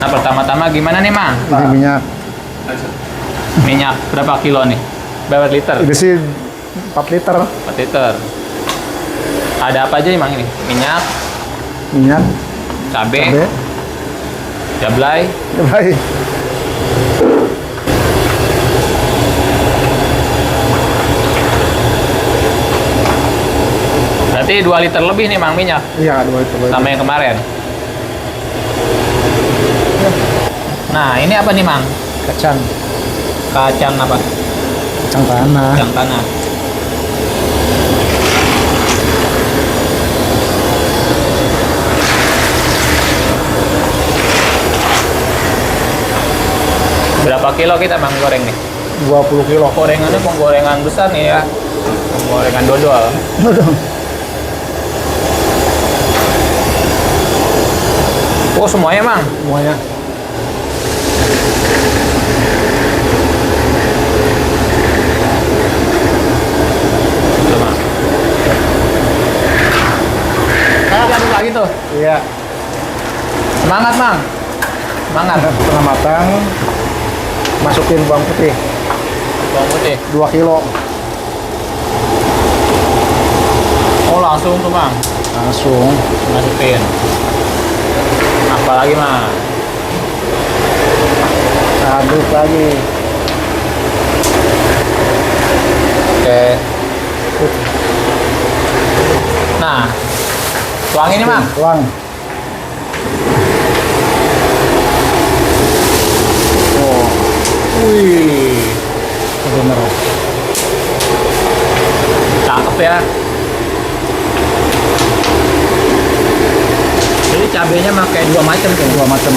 Nah, pertama-tama gimana nih, Mang? Ini minyak. Minyak berapa kilo nih? Berapa liter? Ini sih 4 liter. 4 liter. Ada apa aja nih, Mang ini? Minyak, Minyak, cabai, cabai, jablay. baik. Berarti 2 liter lebih nih, Mang, minyak. Iya, 2 liter. Sama yang kemarin. Nah, ini apa nih, Mang? Kacang, Kacang apa? kacang tanah. Kacang tanah. Berapa kilo kita, Mang, goreng nih? 20 kilo. Gorengannya penggorengan besar nih ya. Penggorengan dodol. Oh, semuanya, Mang? Semuanya. Tuh, Mang. Aduk lagi tuh. Iya. Semangat, Mang. Semangat. Setengah matang. Masukin bawang putih Bawang putih. 2 kilo. Oh, langsung tuh, Mang. Langsung. Masukin. Apalagi, Mang? Aduk lagi. Oke. Nah, tuangin nih, Mang. Tuang. Oh, Wih, bener. cakep ya. Jadi cabenya pakai 2 macam tuh. 2 macam.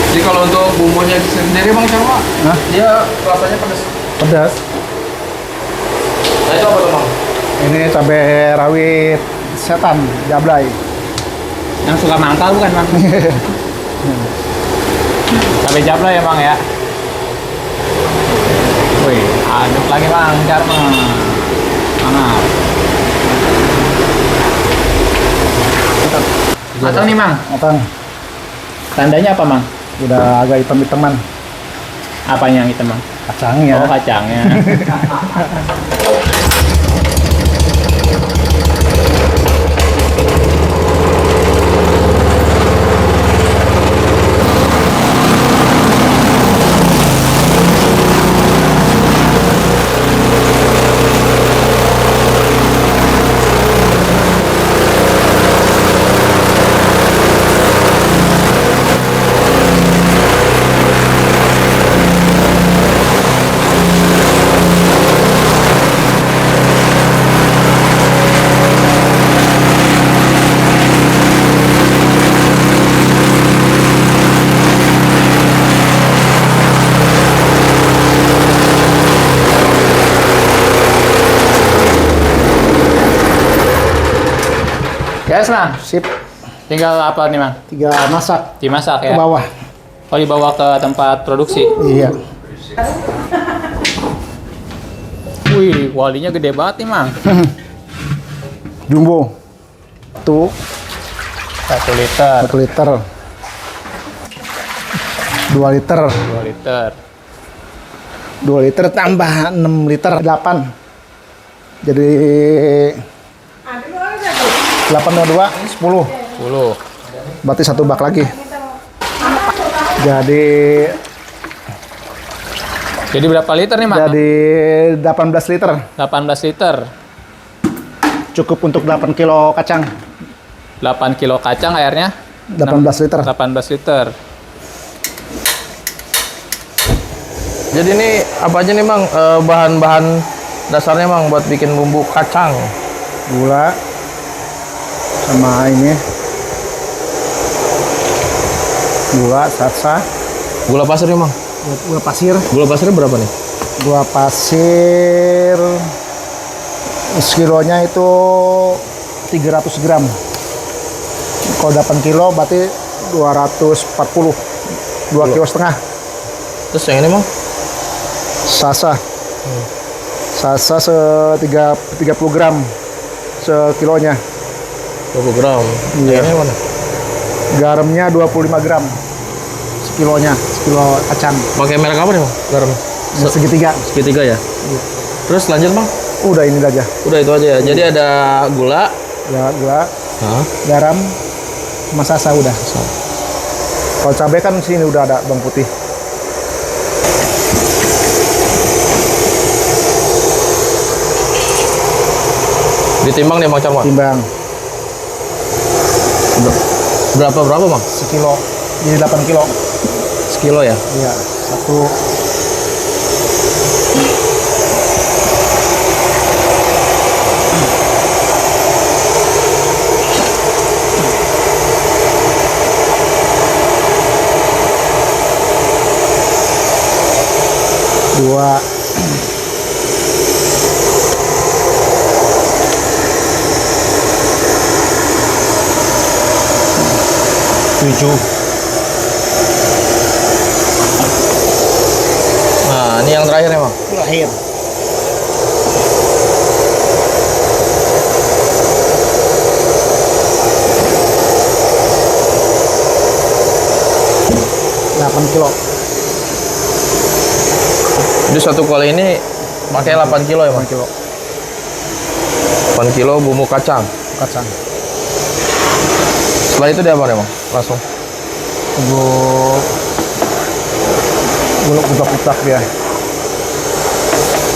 Jadi kalau untuk bumbunya sendiri Bang Carwa, Hah? dia rasanya pedas. Pedas. Nah itu apa tuh Bang? Ini cabai rawit setan, jablay. Yang suka mangkal bukan, Mang? Cabai jablay ya, Mang ya. Wih, aduk lagi, Bang. Jarma. Mantap. Matang nih, Mang. Matang. Tandanya apa, Mang? Udah agak hitam-hitaman. Apanya yang hitam, Mang? Kacangnya. Oh, kacangnya. Yes, Mang. Sip. Tinggal apa nih, Mang? 3 masak Dimasak ke ya? bawah. Oh, dibawa ke tempat produksi? Iya. Wih, walinya gede banget nih, Mang. Jumbo. Tuh, 1 liter, 1 liter. 2 liter. 2 liter. 2 liter tambah 6 liter 8. Jadi 8 2 10. 10. Berarti 1 bak lagi. Jadi berapa liter nih, Mang? Jadi 18 liter. 18 liter. Cukup untuk 8 kilo kacang. 8 kilo kacang airnya? 18 liter. 18 liter. Jadi ini apa aja nih Bang bahan-bahan dasarnya Bang buat bikin bumbu kacang? Gula sama ini. Gula satsa. Gula pasir nih Bang. Gula pasir. Gula pasirnya berapa nih? Gula pasir sekilonya itu 300 gram. Kalau 8 kilo berarti 240. 2,5 kilo. Terus yang ini Bang? Sasa. Sasa 30 gram sekilonya. 20 gram. Iya. Ini mana? Garamnya 25 gram sekilonya, sekilo kacang. Pakai merek apa nih bang? Garam? Segitiga. Segitiga ya. Terus lanjut bang? Udah ini aja. Udah itu aja ya. Jadi ada gula. Ya, gula, Hah? garam, sama sasa udah. Kalau cabai kan sini udah ada bawang putih. Ditimbang nih bang Carman. Timbang Berapa bang? sekilo, jadi 8 kilo. Sekilo ya? Iya, satu. Dua. Tujuh. Nah ini yang terakhir ya bang. Terakhir. Delapan kilo. Jadi satu kali ini pakai 8 kilo ya bang? 8 kilo 8 kilo bumbu kacang. kacang. Setelah itu dia apa nih bang? Langsung. Tunggu putak-putak dia.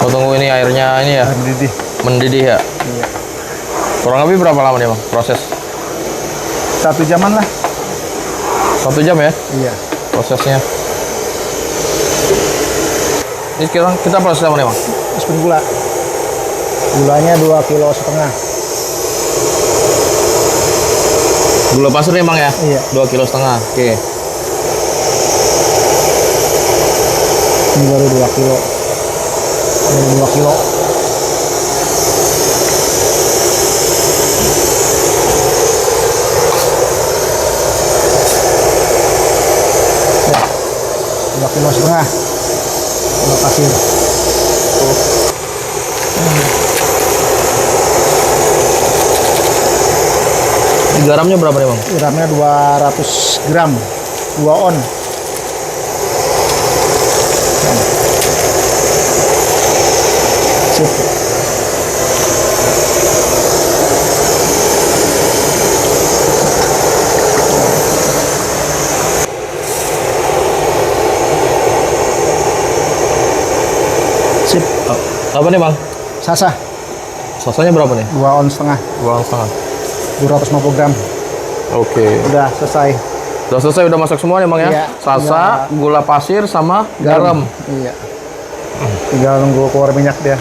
Oh, tunggu ini airnya ini ya Mendidih. mendidih ya. Iya. Kurang lebih berapa lama nih bang proses? 1 jaman lah. 1 jam ya Iya. prosesnya. Ini sekarang kita proses apa nih bang? Masukin gula. Gulanya 2,5 kilo. Gula pasir nih bang ya? Iya. 2,5 kilo. Oke. Ini baru 2 kilo. Baru 2 kilo. Ya. 2,5 kilo. Gula pasir. Ini garamnya berapa nih bang? Garamnya 200 gram. 2 on. Sip. Sip. Apa nih bang? Sasa Sasanya berapa nih? 2 on setengah. 2,5. 250 gram. Oke. Udah selesai. Udah selesai, udah masak semua nih bang ya? Iya. Sasa, gula pasir, sama garam. Iya. Tinggal nunggu keluar minyak dia.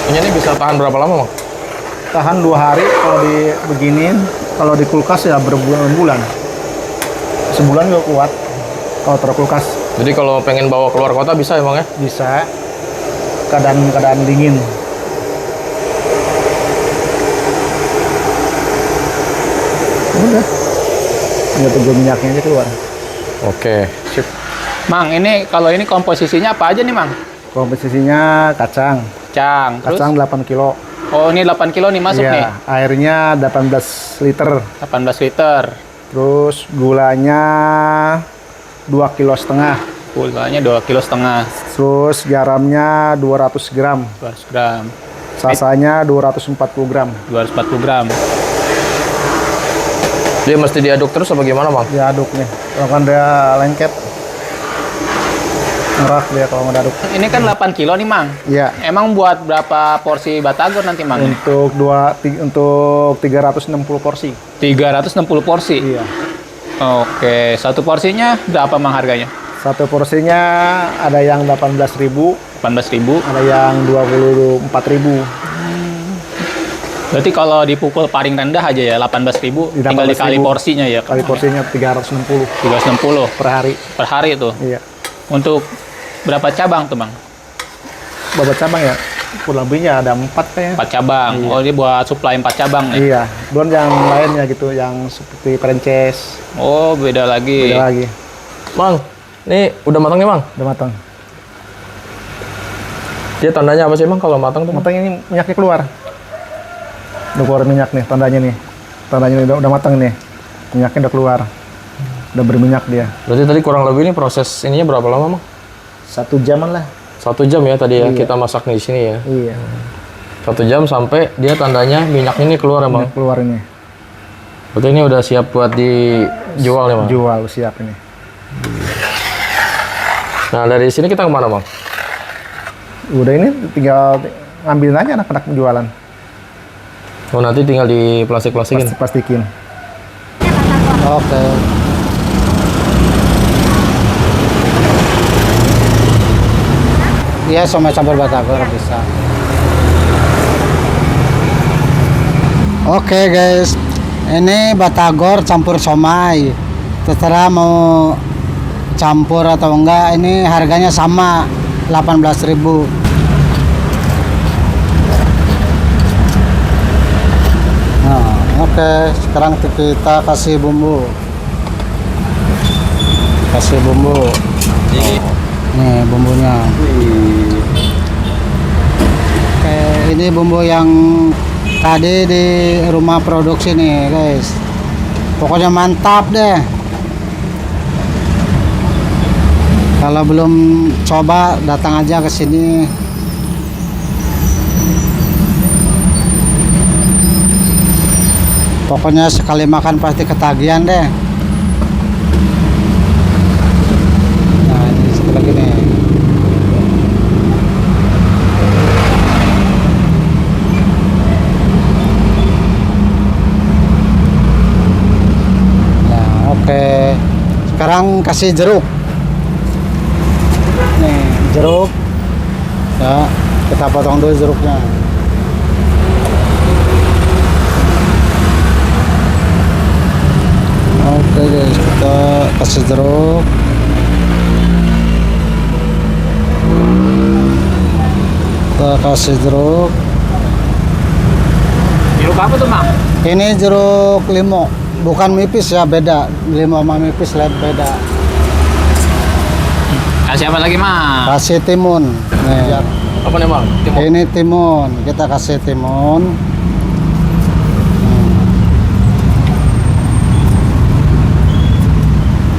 Ini bisa tahan berapa lama bang? Tahan 2 hari kalau dibeginin. Kalau di kulkas ya berbulan-bulan. Sebulan juga kuat kalau taruh kulkas. Jadi kalau pengen bawa keluar kota bisa ya bang ya? Bisa. Keadaan dingin. Udah. Tinggal tunggu minyaknya aja keluar. Oke, sip. Mang, ini kalau ini komposisinya apa aja nih, Mang? Komposisinya kacang. Terus? Kacang 8 kilo. Oh, ini 8 kilo nih masuk nih. Iya, airnya 18 liter. 18 liter. Terus gulanya 2,5 kilo. Gulanya 2,5 kilo. Terus garamnya 200 gram. 200 gram. Sasanya 240 gram. 240 gram. Dia mesti diaduk terus apa gimana bang? Diaduk nih. Kalau kan dia lengket. Ngerak dia kalau nggak diaduk. Ini kan 8 kilo nih, Mang. Iya. Emang buat berapa porsi batagor nanti, Mang? Untuk 360 porsi. 360 porsi. Iya. Oke, satu porsinya berapa, Mang, harganya? Satu porsinya ada yang 18.000, 18.000. ada yang 24.000. Berarti kalau dipukul paling rendah aja ya 18.000, tinggal dikali 18.000. porsinya ya. Kali porsinya 360 360 per hari. per hari itu. Iya. Untuk berapa cabang tuh, Bang? Berapa cabang ya? kurang lebihnya ada 4 kayaknya. 4 cabang. Iya. Oh, dia buat supply 4 cabang nih. Iya, belum yang lainnya gitu, yang seperti franchise. Oh, beda lagi. Beda lagi. Mang, ini udah matang nih, Mang? Udah matang. Dia tandanya apa sih, Mang, kalau matang tuh? Mang? Matang ini minyaknya keluar. Udah keluar minyak nih, tandanya nih. Tandanya ini udah matang nih. Minyaknya udah keluar. Udah berminyak dia. Berarti tadi kurang lebih ini proses ininya berapa lama, Mang? 1 jaman lah. 1 jam ya tadi ya Iya. kita masak di sini ya. Iya. 1 jam sampai dia tandanya minyak ini keluar ya, Mang. Minyak keluar ini. Berarti ini udah siap buat dijual nih, Mang. Jual siap ini. Nah, dari sini kita kemana, Mang? Udah ini tinggal ngambilin aja anak-anak jualan. Oh, nanti tinggal di plastik-plastikin. Plastikin. Oke. Iya, somai campur batagor bisa. Oke guys, ini batagor campur somai. Terserah mau campur atau enggak. Ini harganya sama, 18.000. Nah, oke. Sekarang kita kasih bumbu. Kasih bumbu. Nih bumbunya. Oke, ini bumbu yang tadi di rumah produksi nih guys. Pokoknya mantap deh. Kalau belum coba datang aja ke sini. Pokoknya sekali makan pasti ketagihan deh. Nah, ini satu lagi nih. Nah, oke. Sekarang kasih jeruk. Nih, jeruk. Ya, kita potong dulu jeruknya. Oke guys, kita kasih jeruk. Kita kasih jeruk. Jeruk apa tuh, Mang? Ini jeruk limo, bukan mipis ya, beda. Limo sama mipis lihat beda. Kasih apa lagi, Mang? Kasih timun. Nih. Apa nih, Mang? Ini timun, kita kasih timun.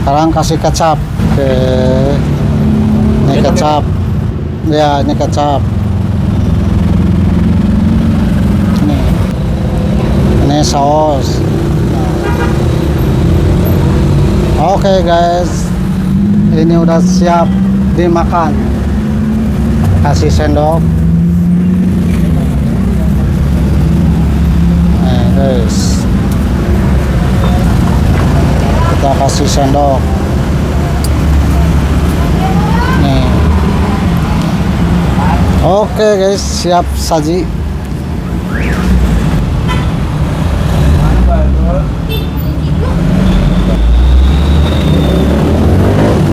Sekarang kasih kecap. Oke. Ini kecap. Ya, ini kecap. Ini saus. Oke guys, ini udah siap dimakan. Kasih sendok. Nih guys, kita kasih sendok. Nih. Oke guys, siap saji.